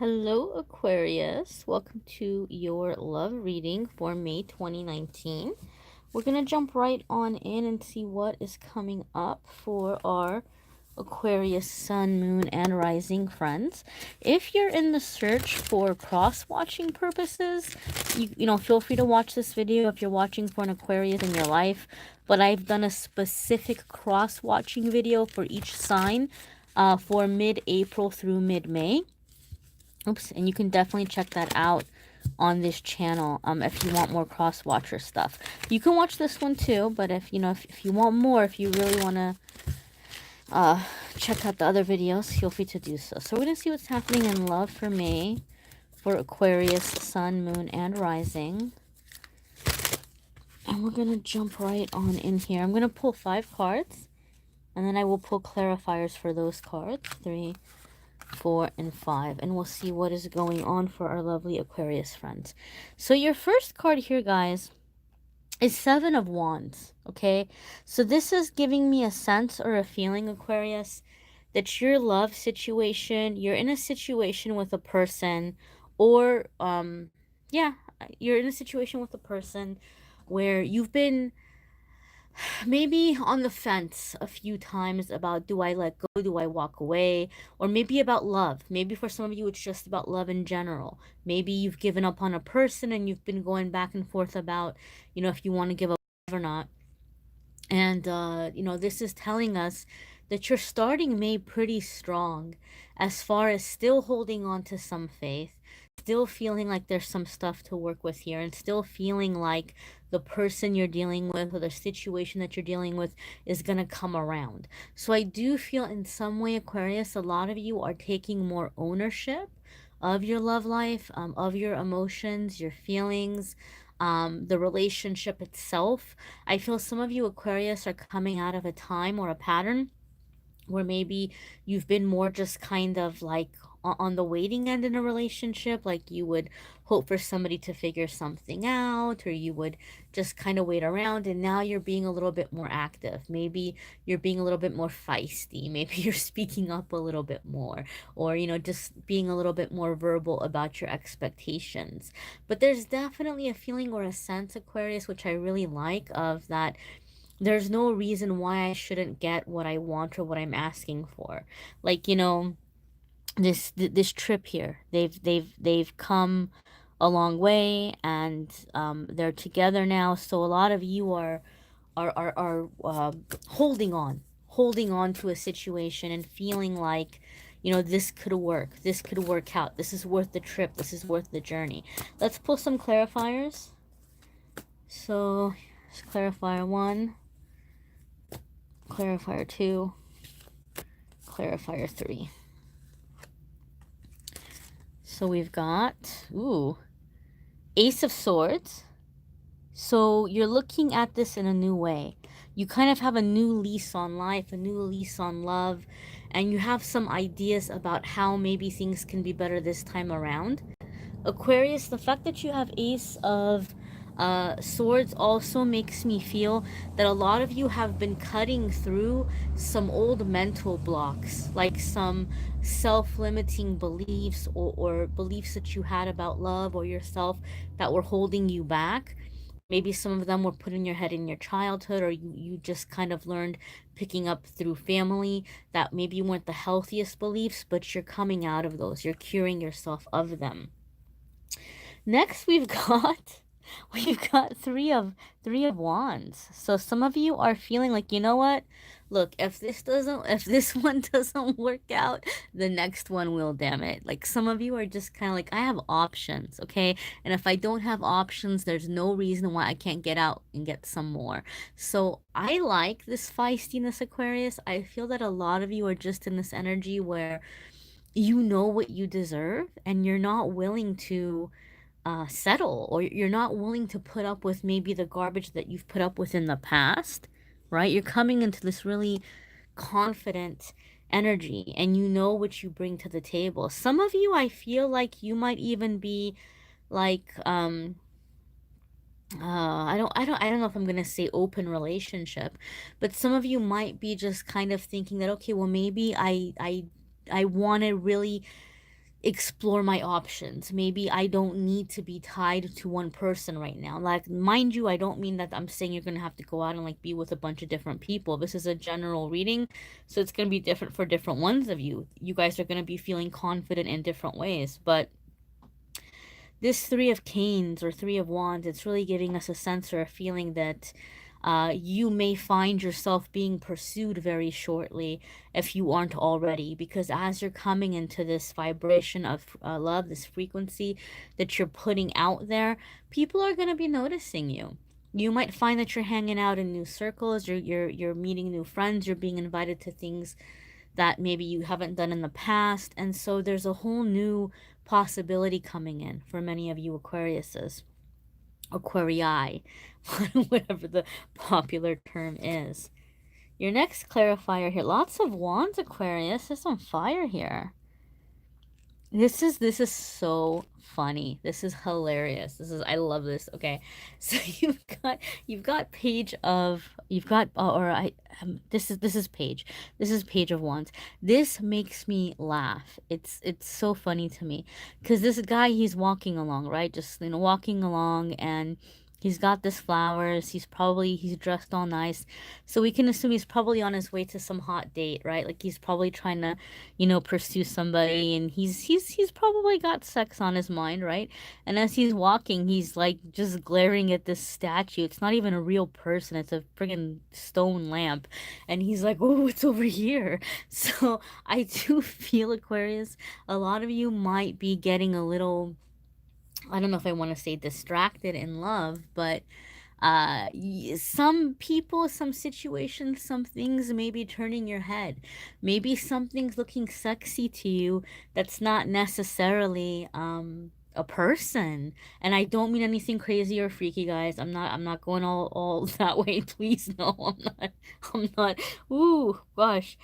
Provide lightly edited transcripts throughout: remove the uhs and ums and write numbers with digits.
Hello, Aquarius. Welcome to your love reading for May 2019. We're going to jump right on in and see what is coming up for our Aquarius sun, moon, and rising friends. If you're in the search for cross-watching purposes, feel free to watch this video if you're watching for an Aquarius in your life. But I've done a specific cross-watching video for each sign for mid-April through mid-May. Oops, and you can definitely check that out on this channel if you want more cross-watcher stuff. You can watch this one too, but if you want more, if you really want to check out the other videos, feel free to do so. So we're going to see what's happening in love for May for Aquarius, sun, moon, and rising. And we're going to jump right on in here. I'm going to pull 5 cards, and then I will pull clarifiers for those cards. 3, 4, and 5, and we'll see what is going on for our lovely Aquarius friends. So your first card here, guys, is 7 of Wands, okay? So this is giving me a sense or a feeling, Aquarius, that your love situation, you're in a situation with a person, or you're in a situation with a person where you've been maybe on the fence a few times about, do I let go, do I walk away, or maybe about love. Maybe for some of you it's just about love in general. Maybe you've given up on a person and you've been going back and forth about, if you want to give up or not. And this is telling us that you're starting May pretty strong as far as still holding on to some faith, still feeling like there's some stuff to work with here, and still feeling like the person you're dealing with or the situation that you're dealing with is going to come around. So I do feel in some way, Aquarius, a lot of you are taking more ownership of your love life, of your emotions, your feelings, the relationship itself. I feel some of you, Aquarius, are coming out of a time or a pattern where maybe you've been more just kind of like on the waiting end in a relationship, like you would hope for somebody to figure something out, or you would just kind of wait around, and now you're being a little bit more active. Maybe you're being a little bit more feisty, maybe you're speaking up a little bit more, or just being a little bit more verbal about your expectations. But there's definitely a feeling or a sense, Aquarius, which I really like, of that there's no reason why I shouldn't get what I want or what I'm asking for. Like, this trip here, they've come a long way, and they're together now. So a lot of you are holding on to a situation and feeling like, this could work, this could work out, this is worth the trip, this is worth the journey. Let's pull some clarifiers. So clarifier 1, clarifier 2, clarifier 3. So we've got, Ace of Swords. So you're looking at this in a new way. You kind of have a new lease on life, a new lease on love, and you have some ideas about how maybe things can be better this time around. Aquarius, the fact that you have Ace of Swords also makes me feel that a lot of you have been cutting through some old mental blocks, like some self-limiting beliefs, or beliefs that you had about love or yourself that were holding you back. Maybe some of them were put in your head in your childhood, or you just kind of learned picking up through family that maybe weren't the healthiest beliefs, but you're coming out of those. You're curing yourself of them. Next, we've got three of wands. So some of you are feeling like, you know what? Look, if this one doesn't work out, the next one will, damn it. Like, some of you are just kind of like, I have options, okay? And if I don't have options, there's no reason why I can't get out and get some more. So I like this feistiness, Aquarius. I feel that a lot of you are just in this energy where you know what you deserve, and you're not willing to settle, or you're not willing to put up with maybe the garbage that you've put up with in the past, right? You're coming into this really confident energy, and you know what you bring to the table. Some of you, I feel like you might even be like, I don't know if I'm gonna say open relationship, but some of you might be just kind of thinking that, okay, well, maybe I want to really explore my options. Maybe I don't need to be tied to one person right now. Like, mind you, I don't mean that I'm saying you're gonna have to go out and like be with a bunch of different people. This is a general reading, so it's gonna be different for different ones of you. You guys are gonna be feeling confident in different ways. But this Three of Canes or Three of Wands, it's really giving us a sense or a feeling that you may find yourself being pursued very shortly if you aren't already. Because as you're coming into this vibration of love, this frequency that you're putting out there, people are going to be noticing you. You might find that you're hanging out in new circles, you're meeting new friends, you're being invited to things that maybe you haven't done in the past. And so there's a whole new possibility coming in for many of you Aquariuses, Aquarii, whatever the popular term is. Your next clarifier here, lots of wands, Aquarius. There's some fire here. This is so funny. This is hilarious. I love this. Okay. So you've got page of you've got or I this is page. This is page of wands. This makes me laugh. It's so funny to me cuz this guy, he's walking along, right? Just, you know, walking along, and he's got this flowers. He's dressed all nice. So we can assume he's probably on his way to some hot date, right? Like he's probably trying to, you know, pursue somebody, and he's probably got sex on his mind, right? And as he's walking, he's like just glaring at this statue. It's not even a real person, it's a friggin' stone lamp. And he's like, oh, it's over here. So I do feel, Aquarius, a lot of you might be getting a little, I don't know if I want to say distracted in love, but some people, some situations, some things may be turning your head. Maybe something's looking sexy to you that's not necessarily a person. And I don't mean anything crazy or freaky, guys. I'm not going all that way. Please, no. I'm not. Ooh, gosh.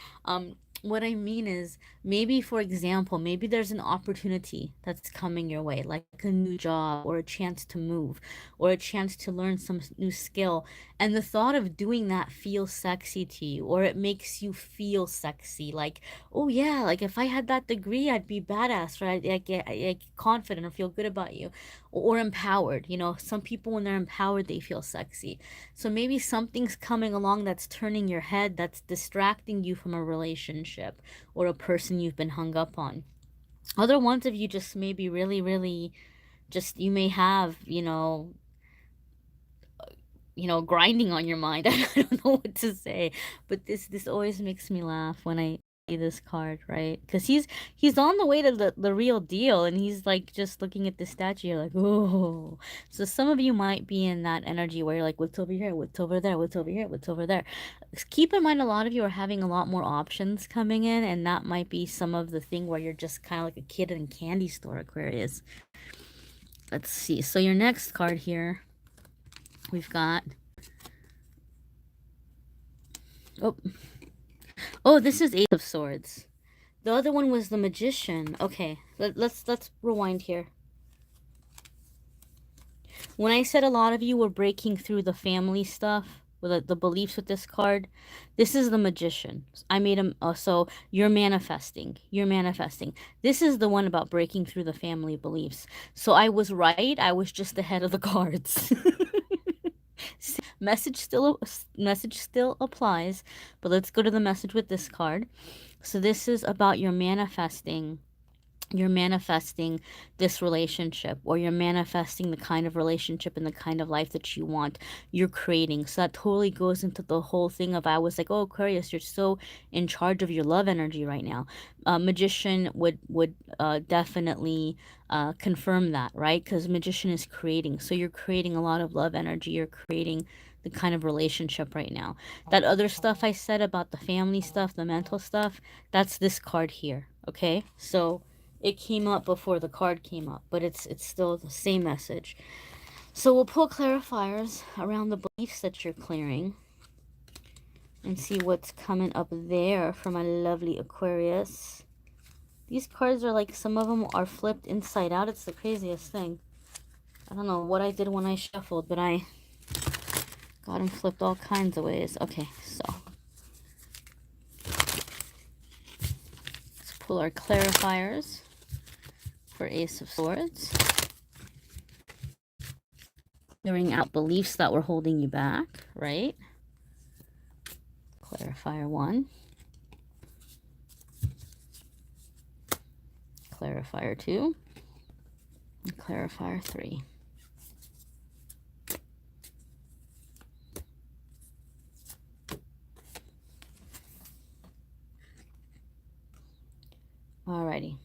What I mean is, maybe, for example, maybe there's an opportunity that's coming your way, like a new job or a chance to move or a chance to learn some new skill. And the thought of doing that feels sexy to you, or it makes you feel sexy. Like, oh yeah, like if I had that degree, I'd be badass, right? I get confident or feel good about you, or empowered. You know, some people, when they're empowered, they feel sexy. So maybe something's coming along that's turning your head, that's distracting you from a relationship or a person you've been hung up on. Other ones of you just maybe really, really just, you may have, grinding on your mind. I don't know what to say, but this always makes me laugh when I see this card, right? Because he's on the way to the real deal, and he's like just looking at the statue. You're like, oh. So some of you might be in that energy where you're like, what's over here? What's over there? What's over here? What's over there? Keep in mind, a lot of you are having a lot more options coming in, and that might be some of the thing where you're just kind of like a kid in a candy store, Aquarius. Let's see. So your next card here, we've got, oh, this is Ace of Swords. The other one was the Magician. Okay, let's rewind here. When I said a lot of you were breaking through the family stuff, with the beliefs with this card, this is the Magician. I made him, so you're manifesting. You're manifesting. This is the one about breaking through the family beliefs. So I was right. I was just ahead of the cards. message still applies, but let's go to the message with this card. So this is about your manifesting. You're manifesting this relationship, or you're manifesting the kind of relationship and the kind of life that you want. You're creating. So that totally goes into the whole thing of, I was like, oh, Aquarius, you're so in charge of your love energy right now. Magician would definitely confirm that, right? Because Magician is creating. So you're creating a lot of love energy. You're creating the kind of relationship right now. That other stuff I said about the family stuff, the mental stuff, that's this card here. Okay, so it came up before the card came up, but it's still the same message. So we'll pull clarifiers around the beliefs that you're clearing and see what's coming up there for my lovely Aquarius. These cards are like, some of them are flipped inside out. It's the craziest thing. I don't know what I did when I shuffled, but I got them flipped all kinds of ways. Okay, so let's pull our clarifiers. for Ace of Swords. Clearing out beliefs that were holding you back, right? Clarifier 1. Clarifier 2. And clarifier 3. Alrighty.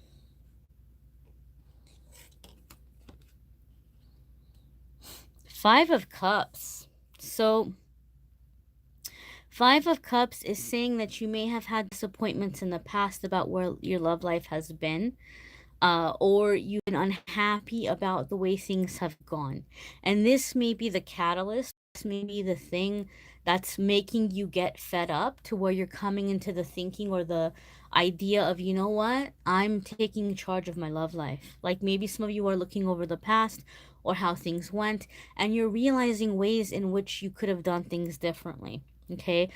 Five of Cups. So, Five of Cups is saying that you may have had disappointments in the past about where your love life has been. Or you've been unhappy about the way things have gone. And this may be the catalyst, this may be the thing that's making you get fed up to where you're coming into the thinking or the idea of, you know what, I'm taking charge of my love life. Like maybe some of you are looking over the past or how things went, and you're realizing ways in which you could have done things differently. Okay,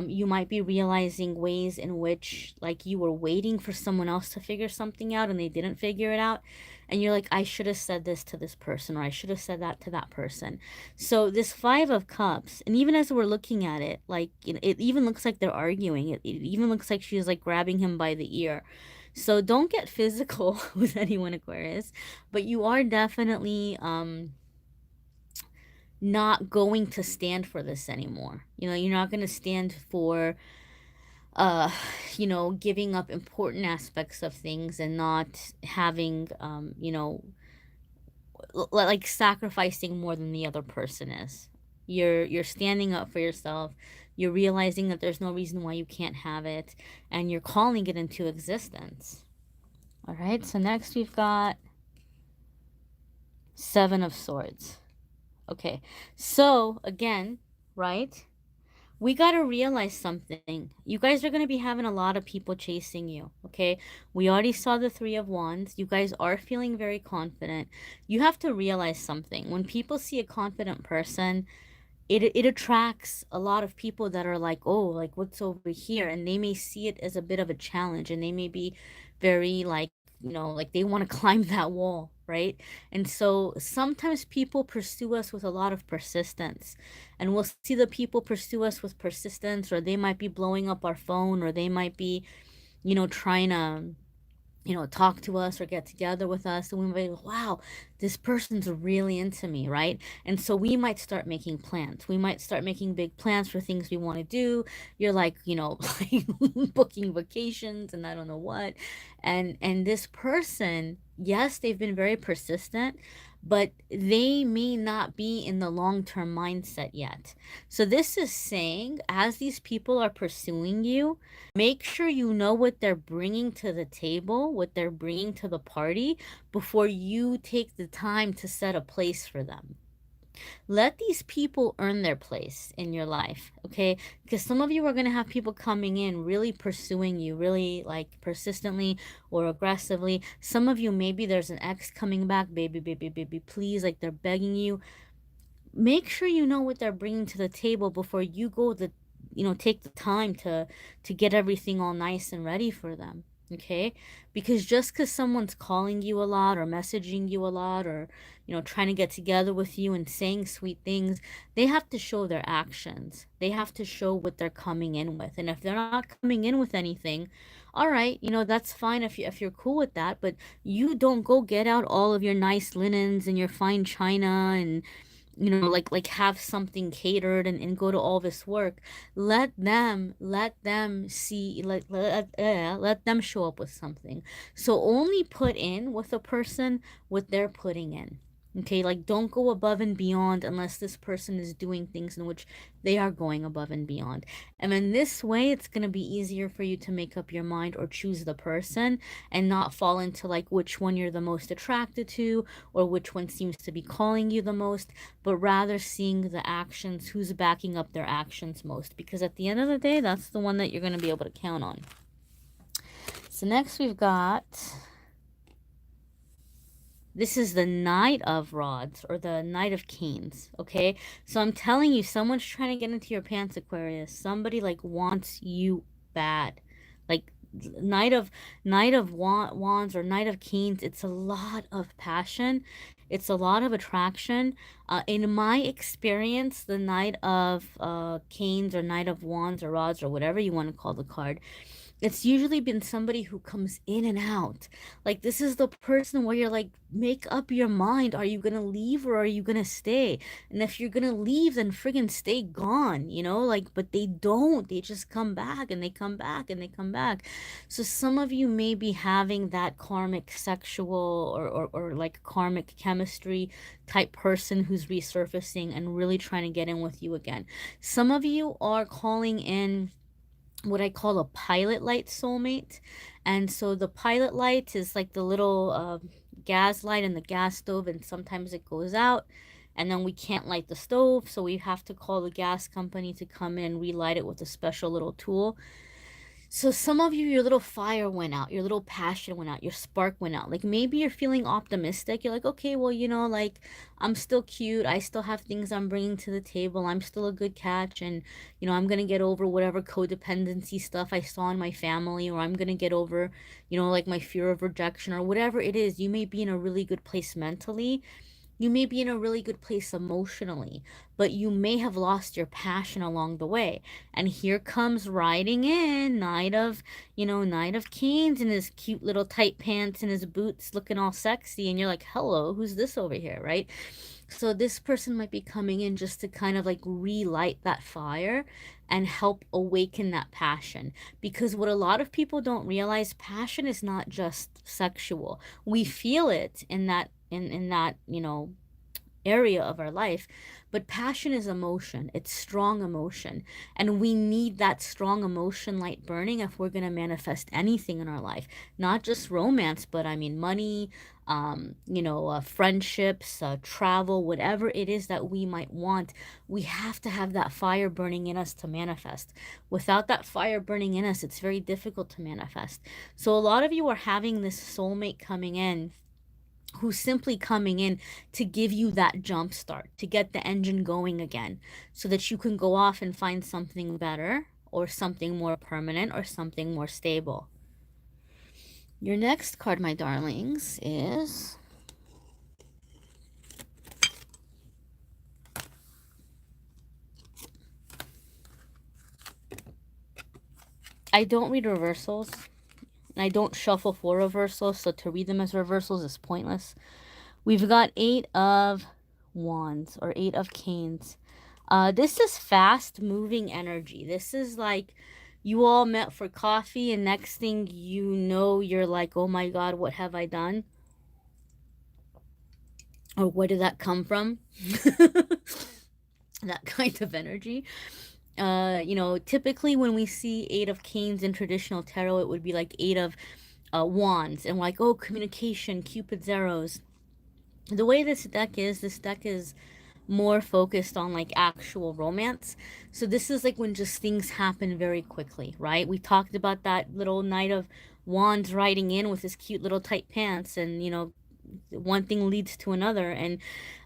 you might be realizing ways in which like you were waiting for someone else to figure something out and they didn't figure it out, and you're like, I should have said this to this person, or I should have said that to that person. So this Five of Cups, and even as we're looking at it, like it even looks like they're arguing. It even looks like she's like grabbing him by the ear. So don't get physical with anyone, Aquarius, but you are definitely not going to stand for this anymore. You know, you're not going to stand for uh you know, giving up important aspects of things and not having you know, like sacrificing more than the other person is. You're standing up for yourself. You're realizing that there's no reason why you can't have it, and you're calling it into existence. All right, so next we've got Seven of Swords. Okay, so again, right? We got to realize something. You guys are going to be having a lot of people chasing you, okay? We already saw the Three of Wands. You guys are feeling very confident. You have to realize something. When people see a confident person, it attracts a lot of people that are like, oh, like what's over here? And they may see it as a bit of a challenge, and they may be very like, you know, like they want to climb that wall, right? And so sometimes people pursue us with a lot of persistence, and we'll see the people pursue us with persistence, or they might be blowing up our phone, or they might be, you know, trying to, you know, talk to us or get together with us, and we might be like, wow, this person's really into me, right? And so we might start making plans. We might start making big plans for things we want to do. You're like, you know, like booking vacations and I don't know what. And this person, yes, they've been very persistent, but they may not be in the long-term mindset yet. So this is saying, as these people are pursuing you, make sure you know what they're bringing to the table, what they're bringing to the party, before you take the time to set a place for them. Let these people earn their place in your life, okay? Because some of you are going to have people coming in really pursuing you, really like persistently or aggressively. Some of you, maybe there's an ex coming back, baby, baby, baby, please, like they're begging you. Make sure you know what they're bringing to the table before you go the, you know, take the time to get everything all nice and ready for them. Okay, because just because someone's calling you a lot or messaging you a lot, or you know, trying to get together with you and saying sweet things, they have to show their actions. They have to show what they're coming in with. And if they're not coming in with anything, all right, you know, that's fine if you're cool with that, but you don't go get out all of your nice linens and your fine china and, you know, like have something catered and go to all this work. Let them see, let them show up with something. So only put in with a person what they're putting in. Okay, like don't go above and beyond unless this person is doing things in which they are going above and beyond. And in this way, it's going to be easier for you to make up your mind or choose the person and not fall into like which one you're the most attracted to or which one seems to be calling you the most, but rather seeing the actions, who's backing up their actions most. Because at the end of the day, that's the one that you're going to be able to count on. So next we've got, this is the Knight of Rods or the Knight of Canes, okay? So I'm telling you, someone's trying to get into your pants, Aquarius. Somebody like wants you bad. Like Knight of Wands or Knight of Canes, it's a lot of passion. It's a lot of attraction. In my experience, the Knight of Canes or Knight of Wands or Rods or whatever you want to call the card, it's usually been somebody who comes in and out. Like, this is the person where you're like, make up your mind. Are you gonna leave or are you gonna stay? And if you're gonna leave, then friggin' stay gone, you know? Like, but they don't. They just come back and they come back and they come back. So some of you may be having that karmic sexual or like karmic chemistry type person who's resurfacing and really trying to get in with you again. Some of you are calling in what I call a pilot light soulmate. And so the pilot light is like the little gas light in the gas stove, and sometimes it goes out and then we can't light the stove, so we have to call the gas company to come in and relight it with a special little tool. So some of you, your little fire went out, your little passion went out, your spark went out. Like, maybe you're feeling optimistic. You're like, okay, well, you know, like, I'm still cute. I still have things I'm bringing to the table. I'm still a good catch. And, you know, I'm going to get over whatever codependency stuff I saw in my family, or I'm going to get over, you know, like my fear of rejection or whatever it is. You may be in a really good place mentally. You may be in a really good place emotionally, but you may have lost your passion along the way. And here comes riding in Knight of Canes in his cute little tight pants and his boots looking all sexy. And you're like, hello, who's this over here, right? So this person might be coming in just to kind of like relight that fire and help awaken that passion. Because what a lot of people don't realize, passion is not just sexual. We feel it in that, you know, area of our life, but passion is emotion. It's strong emotion, and we need that strong emotion light burning if we're going to manifest anything in our life, not just romance, but I mean money, friendships, travel, whatever it is that we might want. We have to have that fire burning in us to manifest. Without that fire burning in us, it's very difficult to manifest. So a lot of you are having this soulmate coming in, who's simply coming in to give you that jump start, to get the engine going again, so that you can go off and find something better or something more permanent or something more stable. Your next card, my darlings, is I don't read reversals, and I don't shuffle for reversals, so to read them as reversals is pointless. We've got 8 of Wands or 8 of Canes. This is fast moving energy. This is like you all met for coffee, and next thing you know, you're like, oh my God, what have I done? Or where did that come from? That kind of energy. Typically when we see 8 of Canes in traditional tarot, it would be like 8 of Wands, and we're like, oh, communication, Cupid's arrows. The way this deck is more focused on like actual romance. So this is like when just things happen very quickly, right? We talked about that little Knight of Wands riding in with his cute little tight pants, and one thing leads to another, and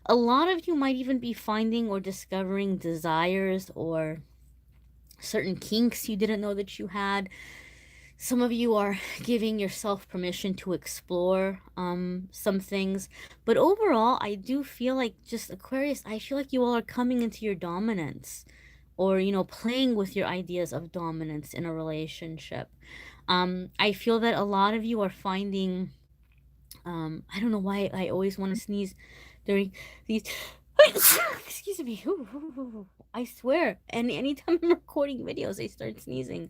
a lot of you might even be finding or discovering desires or certain kinks you didn't know that you had. Some of you are giving yourself permission to explore some things. But overall, I do feel like, just Aquarius, I feel like you all are coming into your dominance, or, playing with your ideas of dominance in a relationship. I feel that a lot of you are finding, I don't know why I always want to sneeze during these, excuse me, I swear, and anytime I'm recording videos, I start sneezing.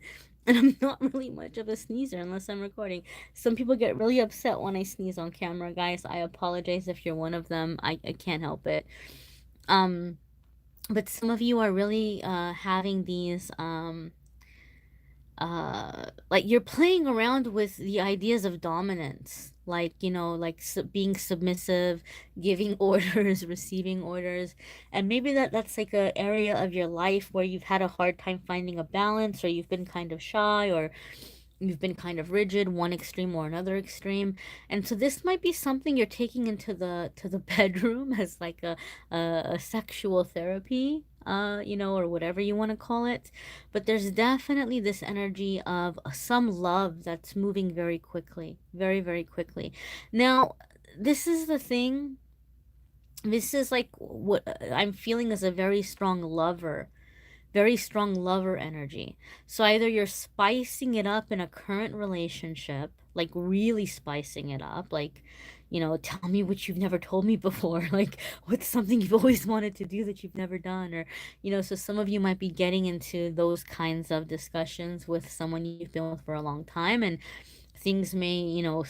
And I'm not really much of a sneezer unless I'm recording. Some people get really upset when I sneeze on camera, guys. I apologize if you're one of them. I can't help it. But some of you are really having these like you're playing around with the ideas of dominance, like being submissive, giving orders, receiving orders. And maybe that's like a area of your life where you've had a hard time finding a balance, or you've been kind of shy, or you've been kind of rigid, one extreme or another extreme. And so this might be something you're taking into the bedroom as like a sexual therapy. you know, or whatever you want to call it. But there's definitely this energy of some love that's moving very quickly, very, very quickly. Now, this is the thing. This is like what I'm feeling as a very strong lover energy. So either you're spicing it up in a current relationship, like really spicing it up, like, you know, tell me what you've never told me before, like what's something you've always wanted to do that you've never done, or, you know, so some of you might be getting into those kinds of discussions with someone you've been with for a long time, and things may, you know,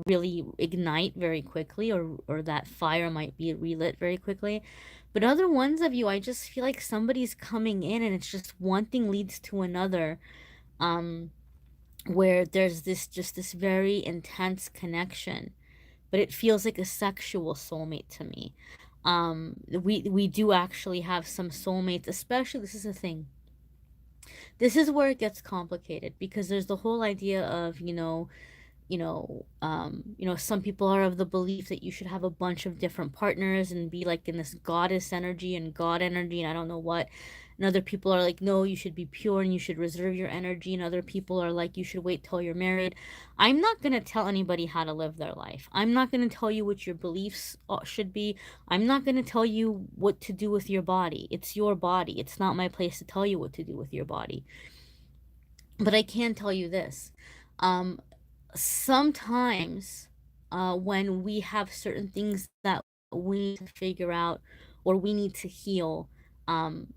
really ignite very quickly, or that fire might be relit very quickly. But other ones of you, I just feel like somebody's coming in and it's just one thing leads to another, um where there's this very intense connection, but it feels like a sexual soulmate to me. We do actually have some soulmates, especially, this is the thing, this is where it gets complicated, because there's the whole idea of, some people are of the belief that you should have a bunch of different partners and be like in this goddess energy and god energy and I don't know what. And other people are like, no, you should be pure and you should reserve your energy. And other people are like, you should wait till you're married. I'm not going to tell anybody how to live their life. I'm not going to tell you what your beliefs should be. I'm not going to tell you what to do with your body. It's your body. It's not my place to tell you what to do with your body. But I can tell you this. Um, Sometimes when we have certain things that we need to figure out or we need to heal, um,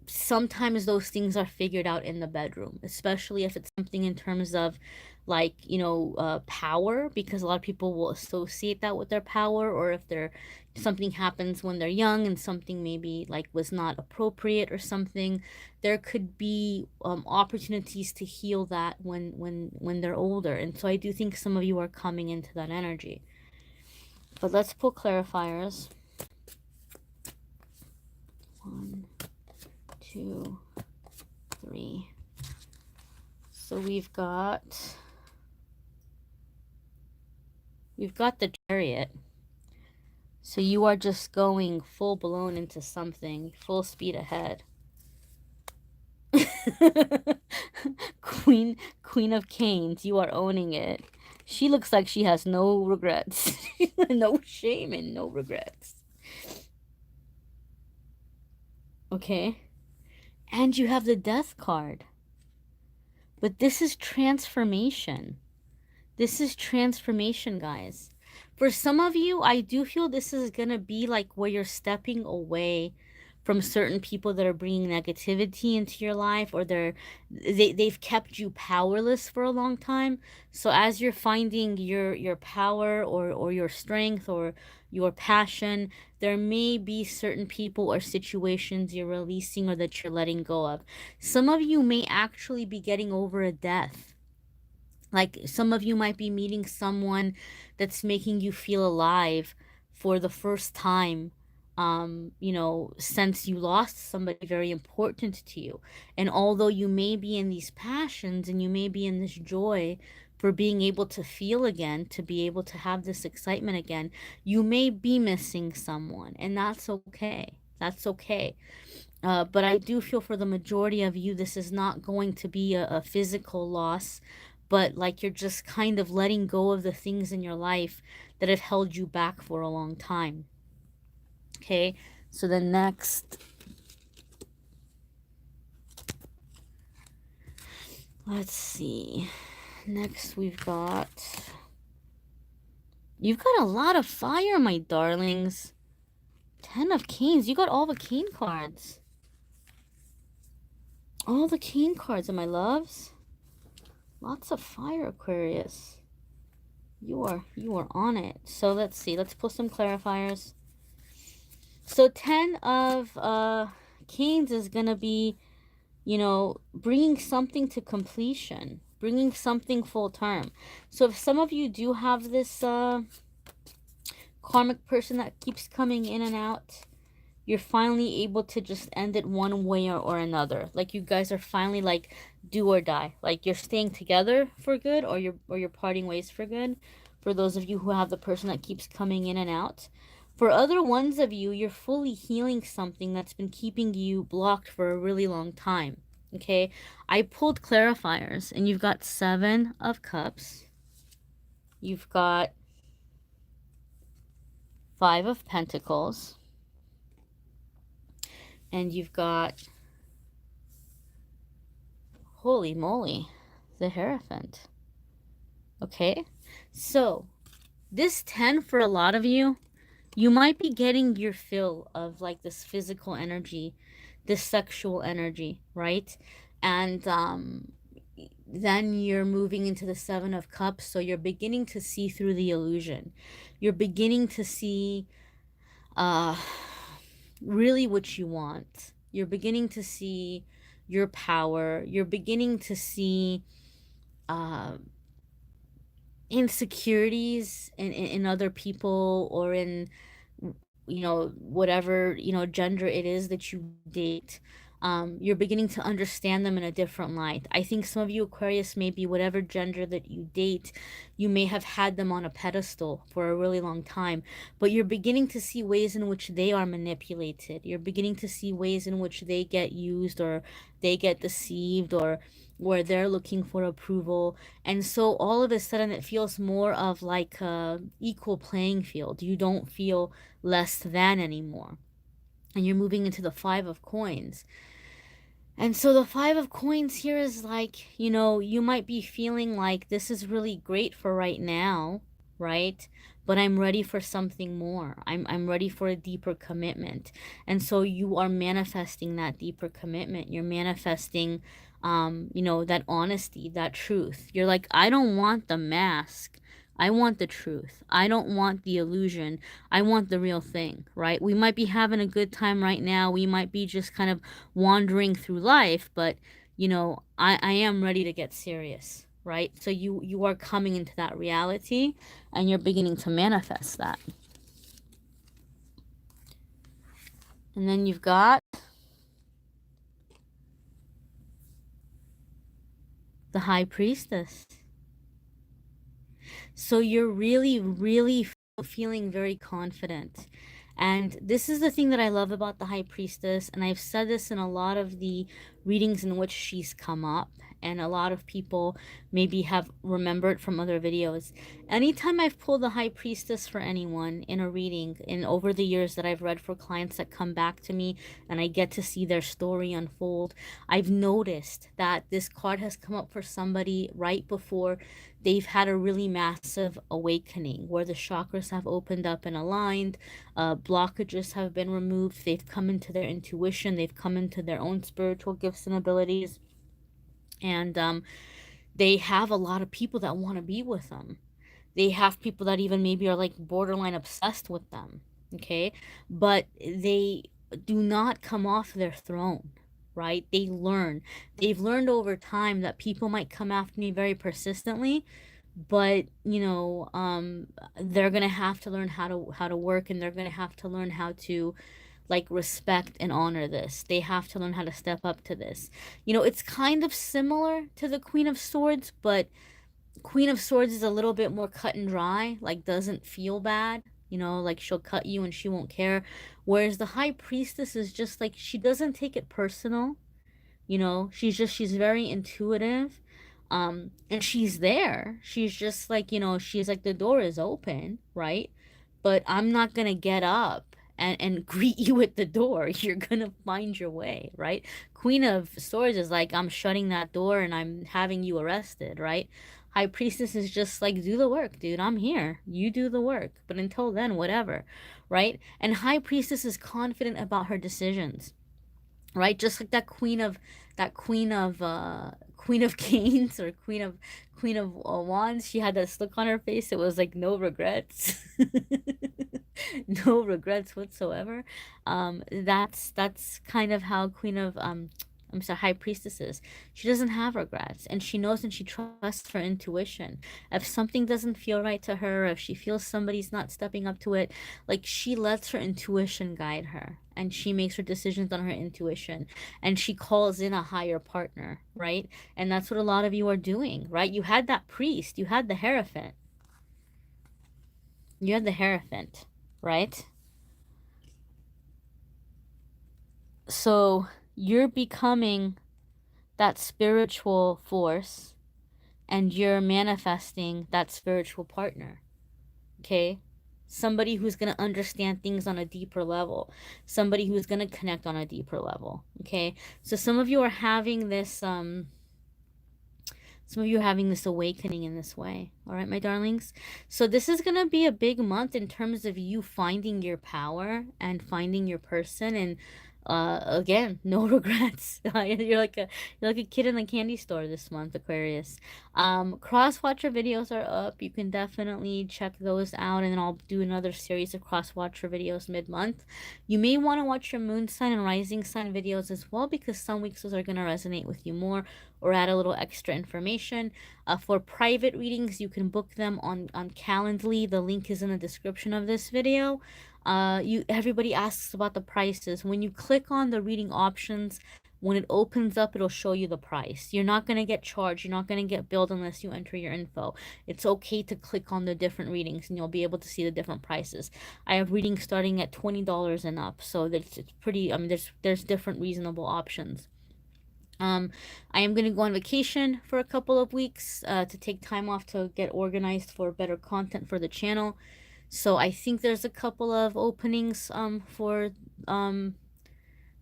sometimes those things are figured out in the bedroom, especially if it's something in terms of like, power, because a lot of people will associate that with their power, or if they're something happens when they're young and something maybe like was not appropriate or something, there could be opportunities to heal that when they're older. And so I do think some of you are coming into that energy. But let's pull clarifiers. 1, 2, 3. So we've got the Chariot. So you are just going full blown into something, full speed ahead. Queen of Canes, you are owning it. She looks like she has no regrets. No shame and no regrets. Okay. And you have the Death card. But this is transformation. This is transformation, guys. For some of you, I do feel this is going to be like where you're stepping away from certain people that are bringing negativity into your life, or they've kept you powerless for a long time. So as you're finding your power, or your strength, or your passion, there may be certain people or situations you're releasing or that you're letting go of. Some of you may actually be getting over a death. Like some of you might be meeting someone that's making you feel alive for the first time, since you lost somebody very important to you. And although you may be in these passions and you may be in this joy for being able to feel again, to be able to have this excitement again, you may be missing someone, and that's okay. That's okay. But I do feel for the majority of you, this is not going to be a physical loss, but like you're just kind of letting go of the things in your life that have held you back for a long time. Okay, so the next, let's see. Next you've got a lot of fire, my darlings. 10 of Canes. You got all the Cane cards. All the Cane cards, my loves. Lots of fire, Aquarius. You are on it. So let's see. Let's pull some clarifiers. So 10 of Canes is going to be, bringing something to completion. Bringing something full term. So if some of you do have this karmic person that keeps coming in and out, you're finally able to just end it one way or another. Like you guys are finally like do or die. Like you're staying together for good, or you're parting ways for good. For those of you who have the person that keeps coming in and out. For other ones of you, you're fully healing something that's been keeping you blocked for a really long time. Okay, I pulled clarifiers, and you've got 7 of Cups. You've got 5 of Pentacles. And you've got, holy moly, the Hierophant. Okay, so this 10 for a lot of you, you might be getting your fill of like this physical energy, this sexual energy, right? And then you're moving into the 7 of Cups, so you're beginning to see through the illusion. You're beginning to see really what you want. You're beginning to see your power. You're beginning to see insecurities in other people, or in, you know, whatever, you know, gender it is that you date. You're beginning to understand them in a different light. I think some of you Aquarius, maybe whatever gender that you date, you may have had them on a pedestal for a really long time, but you're beginning to see ways in which they are manipulated. You're beginning to see ways in which they get used, or they get deceived, or where they're looking for approval. And so all of a sudden it feels more of like a equal playing field. You don't feel less than anymore. And you're moving into the 5 of Coins. And so the 5 of Coins here is like, you know, you might be feeling like this is really great for right now, right? But I'm ready for something more. I'm ready for a deeper commitment. And so you are manifesting that deeper commitment. You're manifesting, you know, that honesty, that truth. You're like, I don't want the mask. I want the truth. I don't want the illusion. I want the real thing, right? We might be having a good time right now. We might be just kind of wandering through life, but you know, I am ready to get serious, right? So you are coming into that reality, and you're beginning to manifest that. And then you've got the High Priestess. So you're really feeling very confident. And this is the thing that I love about the High Priestess, and I've said this in a lot of the readings in which she's come up, and a lot of people maybe have remembered from other videos. Anytime I've pulled the High Priestess for anyone in a reading, in over the years that I've read for clients that come back to me and I get to see their story unfold, I've noticed that this card has come up for somebody right before they've had a really massive awakening, where the chakras have opened up and aligned, blockages have been removed, they've come into their intuition, they've come into their own spiritual gifts and abilities, and they have a lot of people that want to be with them. They have people that even maybe are like borderline obsessed with them, okay? But they do not come off their throne, right? They learn. They've learned over time that people might come after me very persistently, but you know, they're gonna have to learn how to work, and they're gonna have to learn how to like respect and honor this. They have to learn how to step up to this. You know, it's kind of similar to the Queen of Swords, but Queen of Swords is a little bit more cut and dry, like doesn't feel bad. You know, like she'll cut you and she won't care. Whereas the High Priestess is just like, she doesn't take it personal. You know, she's very intuitive. And she's there. She's just like, you know, she's like, the door is open, right? But I'm not gonna get up and greet you at the door. You're gonna find your way, right? Queen of Swords is like, I'm shutting that door and I'm having you arrested, right? High Priestess is just like, do the work, dude. I'm here. You do the work. But until then, whatever, right? And High Priestess is confident about her decisions, right? Just like Queen of Canes, or Queen of Wands. She had this look on her face. It was like no regrets. No regrets whatsoever. That's kind of how I'm sorry, High Priestess is. She doesn't have regrets, and she knows and she trusts her intuition. If something doesn't feel right to her, if she feels somebody's not stepping up to it, like, she lets her intuition guide her, and she makes her decisions on her intuition, and she calls in a higher partner, right? And that's what a lot of you are doing, right? You had that priest, you had the Hierophant, right? So you're becoming that spiritual force, and you're manifesting that spiritual partner. Okay? Somebody who's going to understand things on a deeper level. Somebody who's going to connect on a deeper level. Okay? So some of you are having this awakening in this way. All right, my darlings. So this is going to be a big month in terms of you finding your power and finding your person. And again, no regrets. You're like a kid in the candy store this month, Aquarius. Cross watcher videos are up. You can definitely check those out, and then I'll do another series of cross watcher videos mid-month. You may want to watch your moon sign and rising sign videos as well, because some weeks those are going to resonate with you more or add a little extra information. For private readings, you can book them on Calendly. The link is in the description of this video. Everybody asks about the prices. When you click on the reading options, when it opens up, it'll show you the price. You're not going to get charged. You're not going to get billed unless you enter your info. It's okay to click on the different readings, and you'll be able to see the different prices. I have readings starting at $20 and up, so it's pretty, I mean, there's different reasonable options. I am going to go on vacation for a couple of weeks to take time off to get organized for better content for the channel. So I think there's a couple of openings for the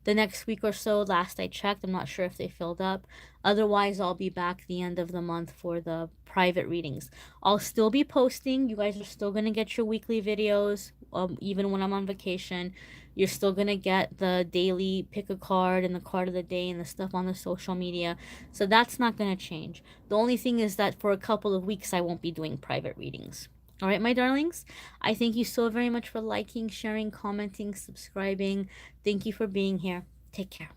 next week or so. Last I checked, I'm not sure if they filled up. Otherwise, I'll be back the end of the month for the private readings. I'll still be posting. You guys are still going to get your weekly videos, even when I'm on vacation. You're still going to get the daily pick a card and the card of the day and the stuff on the social media. So that's not going to change. The only thing is that for a couple of weeks, I won't be doing private readings. All right, my darlings, I thank you so very much for liking, sharing, commenting, subscribing. Thank you for being here. Take care.